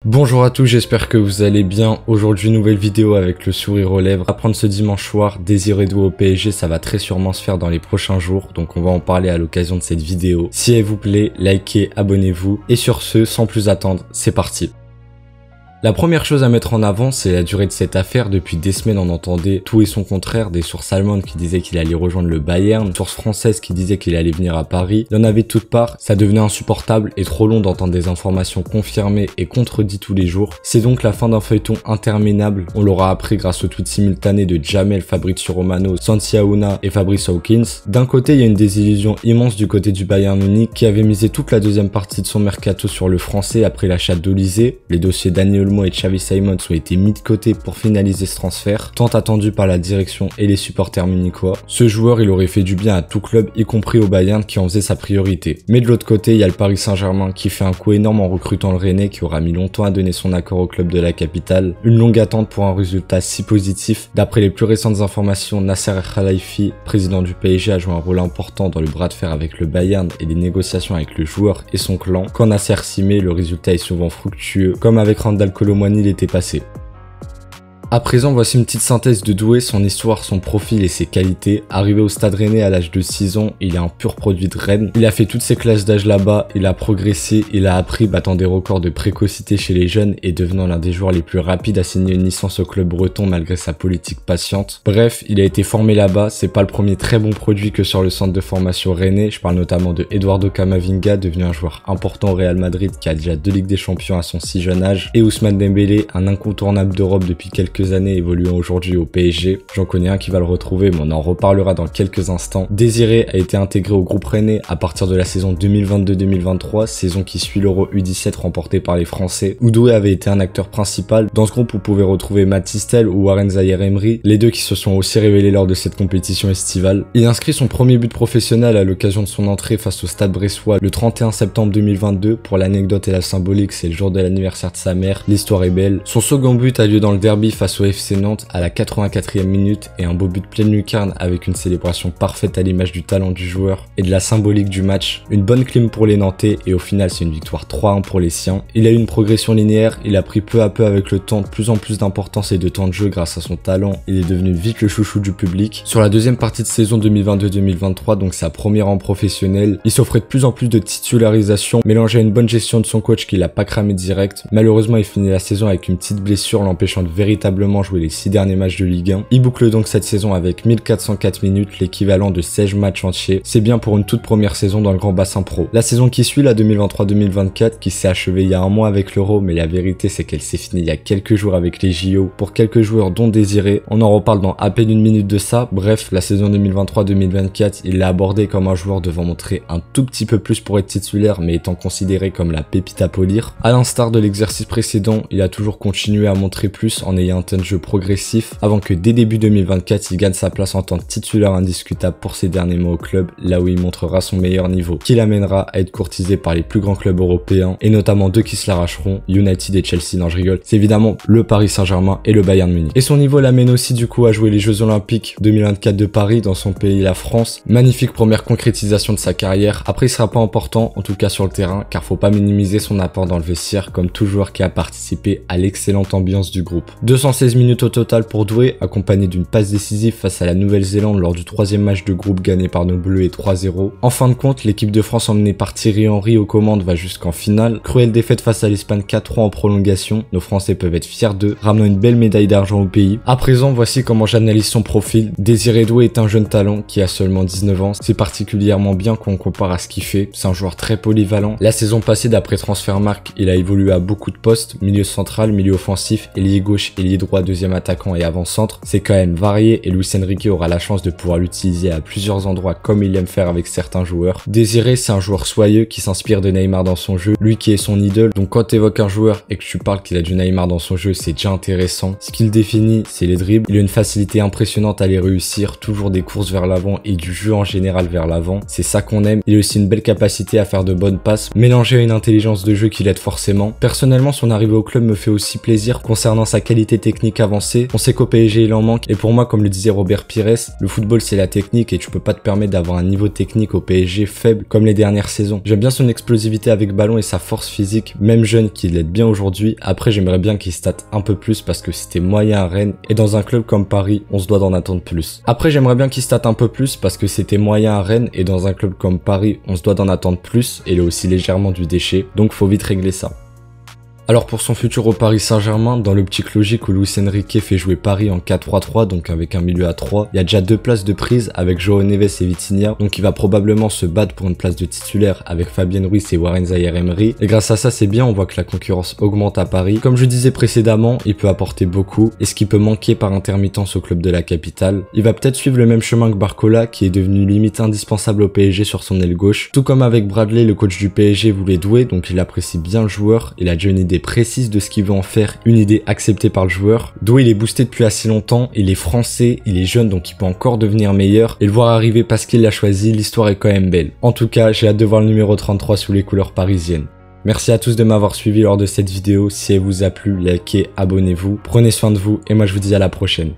Bonjour à tous, j'espère que vous allez bien. Aujourd'hui, nouvelle vidéo avec le sourire aux lèvres. Apprendre ce dimanche soir, Désiré Doué au PSG, ça va très sûrement se faire dans les prochains jours. Donc on va en parler à l'occasion de cette vidéo. Si elle vous plaît, likez, abonnez-vous. Et sur ce, sans plus attendre, c'est parti. La première chose à mettre en avant, c'est la durée de cette affaire. Depuis des semaines, on entendait tout et son contraire, des sources allemandes qui disaient qu'il allait rejoindre le Bayern, sources françaises qui disaient qu'il allait venir à Paris. Il y en avait de toutes parts, ça devenait insupportable et trop long d'entendre des informations confirmées et contredites tous les jours. C'est donc la fin d'un feuilleton interminable. On l'aura appris grâce aux tweets simultanés de Jamel, Fabrizio Romano, Santi Aouna et Fabrice Hawkins. D'un côté, il y a une désillusion immense du côté du Bayern Munich qui avait misé toute la deuxième partie de son mercato sur le français après l'achat d'Olise. Les dossiers Dani Olmo et Xavi Simons ont été mis de côté pour finaliser ce transfert, tant attendu par la direction et les supporters munichois. Ce joueur, il aurait fait du bien à tout club, y compris au Bayern qui en faisait sa priorité. Mais de l'autre côté, il y a le Paris Saint-Germain qui fait un coup énorme en recrutant le Rennais qui aura mis longtemps à donner son accord au club de la capitale. Une longue attente pour un résultat si positif. D'après les plus récentes informations, Nasser El-Khelaifi, président du PSG, a joué un rôle important dans le bras de fer avec le Bayern et les négociations avec le joueur et son clan. Quand Nasser s'y met, le résultat est souvent fructueux, comme avec Randal Colomwani l'été passé. À présent, voici une petite synthèse de Doué, son histoire, son profil et ses qualités. Arrivé au Stade Rennais à l'âge de 6 ans, il est un pur produit de Rennes. Il a fait toutes ses classes d'âge là-bas, il a progressé, il a appris, battant des records de précocité chez les jeunes et devenant l'un des joueurs les plus rapides à signer une licence au club breton malgré sa politique patiente. Bref, il a été formé là-bas, c'est pas le premier très bon produit que sur le centre de formation Rennais. Je parle notamment de Eduardo Camavinga, devenu un joueur important au Real Madrid qui a déjà 2 Ligues des Champions à son si jeune âge, et Ousmane Dembélé, un incontournable d'Europe depuis quelques années évoluant aujourd'hui au PSG. J'en connais un qui va le retrouver, mais on en reparlera dans quelques instants. Désiré a été intégré au groupe Rennais à partir de la saison 2022-2023, saison qui suit l'Euro U17 remporté par les Français, où Doué avait été un acteur principal. Dans ce groupe, vous pouvez retrouver Matistel ou Warren Zaïre-Emery, les deux qui se sont aussi révélés lors de cette compétition estivale. Il inscrit son premier but professionnel à l'occasion de son entrée face au Stade Bressois le 31 septembre 2022. Pour l'anecdote et la symbolique, c'est le jour de l'anniversaire de sa mère. L'histoire est belle. Son second but a lieu dans le derby face au FC Nantes à la 84e minute et un beau but pleine lucarne avec une célébration parfaite à l'image du talent du joueur et de la symbolique du match. Une bonne clim pour les Nantais et au final c'est une victoire 3-1 pour les siens. Il a eu une progression linéaire, il a pris peu à peu avec le temps de plus en plus d'importance et de temps de jeu grâce à son talent. Il est devenu vite le chouchou du public. Sur la deuxième partie de saison 2022-2023, donc sa première en professionnel, il s'offrait de plus en plus de titularisation mélangée à une bonne gestion de son coach qui l'a pas cramé direct. Malheureusement il finit la saison avec une petite blessure l'empêchant de véritablement jouer les 6 derniers matchs de Ligue 1. Il boucle donc cette saison avec 1404 minutes, l'équivalent de 16 matchs entiers. C'est bien pour une toute première saison dans le grand bassin pro. La saison qui suit, la 2023-2024, qui s'est achevée il y a un mois avec l'Euro, mais la vérité c'est qu'elle s'est finie il y a quelques jours avec les JO, pour quelques joueurs dont Désiré. On en reparle dans à peine une minute de ça. Bref, la saison 2023-2024, il l'a abordé comme un joueur devant montrer un tout petit peu plus pour être titulaire, mais étant considéré comme la pépite à polir. À l'instar de l'exercice précédent, il a toujours continué à montrer plus en ayant un temps de jeu progressif avant que dès début 2024 il gagne sa place en tant que titulaire indiscutable pour ses derniers mois au club, là où il montrera son meilleur niveau, qui l'amènera à être courtisé par les plus grands clubs européens et notamment deux qui se l'arracheront, United et Chelsea. Non, je rigole, c'est évidemment le Paris Saint-Germain et le Bayern Munich. Et son niveau l'amène aussi du coup à jouer les Jeux Olympiques 2024 de Paris dans son pays, la France. Magnifique première concrétisation de sa carrière. Après il sera pas important, en tout cas sur le terrain, car faut pas minimiser son apport dans le vestiaire comme tout joueur qui a participé à l'excellente ambiance du groupe. 216 minutes au total pour Doué, accompagné d'une passe décisive face à la Nouvelle-Zélande lors du 3e match de groupe gagné par nos Bleus et 3-0. En fin de compte, l'équipe de France emmenée par Thierry Henry aux commandes va jusqu'en finale. Cruelle défaite face à l'Espagne 4-3 en prolongation. Nos Français peuvent être fiers d'eux, ramenant une belle médaille d'argent au pays. À présent, voici comment j'analyse son profil. Désiré Doué est un jeune talent qui a seulement 19 ans. C'est particulièrement bien quand on compare à ce qu'il fait. C'est un joueur très polyvalent. La saison passée, d'après Transfermarkt, il a évolué à beaucoup de postes, milieu central, milieu offensif, ailier gauche, ailier droit, deuxième attaquant et avant-centre. C'est quand même varié et Luis Enrique aura la chance de pouvoir l'utiliser à plusieurs endroits comme il aime faire avec certains joueurs. Désiré, c'est un joueur soyeux qui s'inspire de Neymar dans son jeu, lui qui est son idole. Donc quand tu évoques un joueur et que tu parles qu'il a du Neymar dans son jeu, c'est déjà intéressant. Ce qu'il définit, c'est les dribbles. Il a une facilité impressionnante à les réussir, toujours des courses vers l'avant et du jeu en général vers l'avant. C'est ça qu'on aime. Il a aussi une belle capacité à faire de bonnes passes, mélangée à une intelligence de jeu qui l'aide forcément. Personnellement, son arrivée au club me fait aussi plaisir concernant sa qualité technique technique avancée. On sait qu'au PSG il en manque et pour moi, comme le disait Robert Pires, le football c'est la technique et tu peux pas te permettre d'avoir un niveau technique au PSG faible comme les dernières saisons. J'aime bien son explosivité avec ballon et sa force physique, même jeune qu'il l'aide bien aujourd'hui. Après j'aimerais bien qu'il state un peu plus parce que c'était moyen à Rennes et dans un club comme Paris, on se doit d'en attendre plus. Après j'aimerais bien qu'il state un peu plus parce que c'était moyen à Rennes et dans un club comme Paris, on se doit d'en attendre plus et il est aussi légèrement du déchet, donc faut vite régler ça. Alors pour son futur au Paris Saint-Germain, dans l'optique logique où Luis Enrique fait jouer Paris en 4-3-3, donc avec un milieu à 3, il y a déjà 2 places de prise avec João Neves et Vitinha, donc il va probablement se battre pour une place de titulaire avec Fabien Ruiz et Warren Zaïre-Emery. Et grâce à ça, c'est bien, on voit que la concurrence augmente à Paris. Comme je disais précédemment, il peut apporter beaucoup, et ce qui peut manquer par intermittence au club de la capitale. Il va peut-être suivre le même chemin que Barcola, qui est devenu limite indispensable au PSG sur son aile gauche. Tout comme avec Bradley, le coach du PSG voulait Doué, donc il apprécie bien le joueur, il a déjà une idée précise de ce qu'il veut en faire, une idée acceptée par le joueur. Doué il est boosté depuis assez longtemps, il est français, il est jeune donc il peut encore devenir meilleur et le voir arriver parce qu'il l'a choisi, l'histoire est quand même belle. En tout cas, j'ai hâte de voir le numéro 33 sous les couleurs parisiennes. Merci à tous de m'avoir suivi lors de cette vidéo, si elle vous a plu, likez, abonnez-vous, prenez soin de vous et moi je vous dis à la prochaine.